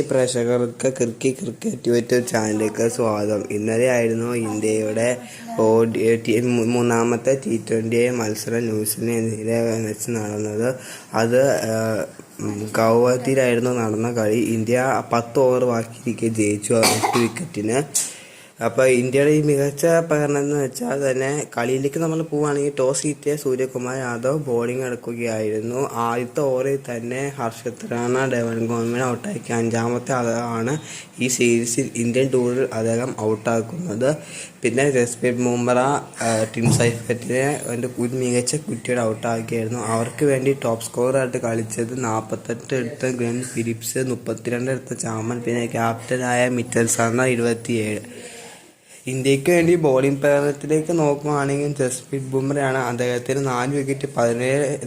പ്രേക്ഷകർക്ക് cricket YouTube ചാനലിലേക്ക് സ്വാഗതം. ഇന്നലെയായിരുന്നു ഇന്ത്യയുടെ മൂന്നാമത്തെ T20 മത്സരം ന്യൂസിലൻഡിനെതിരെ വെച്ച് നടന്നത്. അത് ഗൗഹത്തിയിലായിരുന്നു നടന്ന കളി. ഇന്ത്യ 10 ഓവർ ബാക്കിയിരിക്കെ ജയിച്ചു 8 വിക്കറ്റിന്. അപ്പോൾ ഇന്ത്യയുടെ ഈ മികച്ച പ്രകടനം എന്ന് വെച്ചാൽ തന്നെ കളിയിലേക്ക് നമ്മൾ പോവുകയാണെങ്കിൽ ടോസ് കിട്ടിയ സൂര്യകുമാർ യാദവ് ബോളിംഗ് എടുക്കുകയായിരുന്നു. ആദ്യത്തെ ഓവറിൽ തന്നെ ഹർഷത് റാണ ഡെവൻ ഗോൾമിനെ ഔട്ടാക്കി 5ാമത്തെ ആണ് ഈ സീരീസിൽ ഇന്ത്യൻ ടൂറിൽ അദ്ദേഹം ഔട്ടാക്കുന്നത്. പിന്നെ ജസ്പ്രീത് ബുംറ ടിം സൈഫറ്റിനെ ഒരു മികച്ച കുറ്റിയുടെ ഔട്ടാക്കിയായിരുന്നു. അവർക്ക് വേണ്ടി ടോപ്പ് സ്കോറായിട്ട് കളിച്ചത് 48 എടുത്ത ഗ്ലെൻ ഫിലിപ്സ്, 32 എടുത്ത ചാമൻ, പിന്നെ ക്യാപ്റ്റനായ മിച്ചൽ സാർണർ 27. ഇന്ത്യക്ക് വേണ്ടി ബോളിംഗ് പ്രകടനത്തിലേക്ക് നോക്കുകയാണെങ്കിൽ ജസ്പ്രീത് ബുംറയാണ്. അദ്ദേഹത്തിന് 4 വിക്കറ്റ്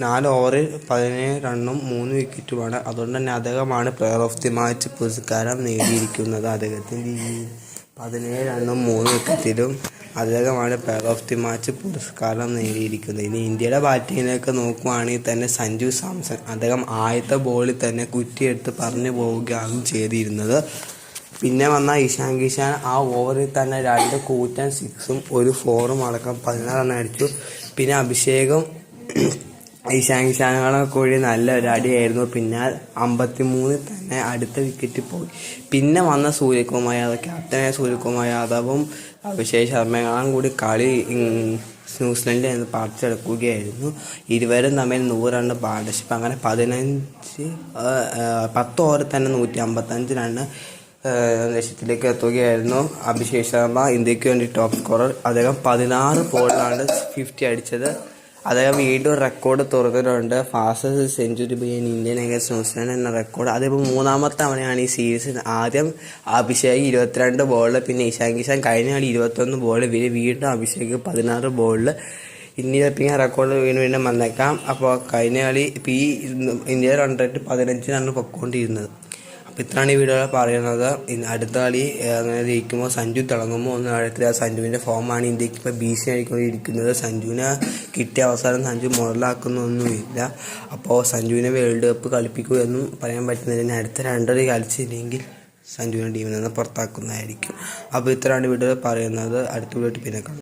4 ഓവറിൽ 17 റണ്ണും 3 വിക്കറ്റുമാണ്. അതുകൊണ്ട് തന്നെ അദ്ദേഹമാണ് പ്ലെയർ ഓഫ് ദി മാച്ച് പുരസ്കാരം നേടിയിരിക്കുന്നത്. അദ്ദേഹത്തിൻ്റെ 17 റണ്ണും 3 വിക്കറ്റിലും അദ്ദേഹമാണ് പ്ലെയർ ഓഫ് ദി മാച്ച് പുരസ്കാരം നേടിയിരിക്കുന്നത്. ഇനി ഇന്ത്യയുടെ ബാറ്റിങ്ങിലേക്ക് നോക്കുകയാണെങ്കിൽ തന്നെ സഞ്ജു സാംസൺ അദ്ദേഹം ആദ്യത്തെ ബോളിൽ തന്നെ കുറ്റിയെടുത്ത് പറഞ്ഞു പോവുകയാണ് ചെയ്തിരുന്നത്. പിന്നെ വന്ന ഇഷാൻ കിഷാൻ ആ ഓവറിൽ തന്നെ 2 കൂറ്റൻ 6ഉം 1 4ഉം അടക്കം 16 റൺ അടിച്ചു. പിന്നെ അഭിഷേകും ഇഷാൻ കിഷാനുകളെ കൂടി നല്ല ഒരു അടിയായിരുന്നു. പിന്നെ 53 തന്നെ അടുത്ത വിക്കറ്റ് പോയി. പിന്നെ വന്ന സൂര്യകുമാർ യാദവ്, ക്യാപ്റ്റനായ സൂര്യകുമാർ യാദവും അഭിഷേക് ശർമ്മയും കൂടി കളി ന്യൂസിലൻഡിൽ നിന്ന് പറിച്ചെടുക്കുകയായിരുന്നു. ഇരുവരും തമ്മിൽ 100 റൺ പാർട്ണർഷിപ്പ്. അങ്ങനെ 10 ഓവറിൽ തന്നെ 155 റണ്ണ് ലക്ഷ്യത്തിലേക്ക് എത്തുകയായിരുന്നു. അഭിഷേക് ശർമ്മ ഇന്ത്യക്ക് വേണ്ടി ടോപ്പ് സ്കോറർ. അദ്ദേഹം 16 ബോളിലാണ് 50 അടിച്ചത്. അദ്ദേഹം വീണ്ടും റെക്കോർഡ് തുറന്നിട്ടുണ്ട്. Fastest century by Indian against New Zealand എന്ന റെക്കോർഡ്. അതിപ്പോൾ 3ാമത്തെ തവണയാണ് ഈ സീരീസിൽ. ആദ്യം അഭിഷേക് 22 ബോളിൽ, പിന്നെ ഇഷാൻ കിഷാൻ കഴിഞ്ഞ കളി 21 ബോളിൽ, വീണ്ടും അഭിഷേക് 16 ബോളിൽ. ഇന്ത്യ റെക്കോർഡ് വീണ്ടും വന്നേക്കാം. അപ്പോൾ കഴിഞ്ഞ കളി ഇപ്പോൾ ഈ ഇന്ത്യയുടെ റൺ റേറ്റ് 15 റണ്ണ് പൊക്കോണ്ടിരുന്നത്. അപ്പോൾ ഇത്രയാണ് ഈ വീഡിയോയിൽ പറയുന്നത്. അടുത്ത കളി അങ്ങനെ ജയിക്കുമ്പോൾ സഞ്ജു തിളങ്ങുമ്പോൾ ഒന്നും അറിയത്തില്ല. സഞ്ജുവിൻ്റെ ഫോമാണ് ഇന്ത്യക്ക് ഇപ്പോൾ ഭീഷണിയായിക്കൊണ്ടിരിക്കുന്നത്. സഞ്ജുവിനെ കിട്ടിയ അവസരം സഞ്ജു മുതലാക്കുന്നൊന്നുമില്ല. അപ്പോൾ സഞ്ജുവിനെ വേൾഡ് കപ്പ് കളിപ്പിക്കുമെന്നും പറയാൻ പറ്റുന്നില്ല. അടുത്ത 2 കളി കളിച്ചില്ലെങ്കിൽ സഞ്ജുവിനെ ടീമിൽ നിന്ന് പുറത്താക്കുന്നതായിരിക്കും. അപ്പോൾ ഇത്രയാണ് വീഡിയോയിൽ പറയുന്നത്. അടുത്ത വീഡിയോ പിന്നെ കാണാം.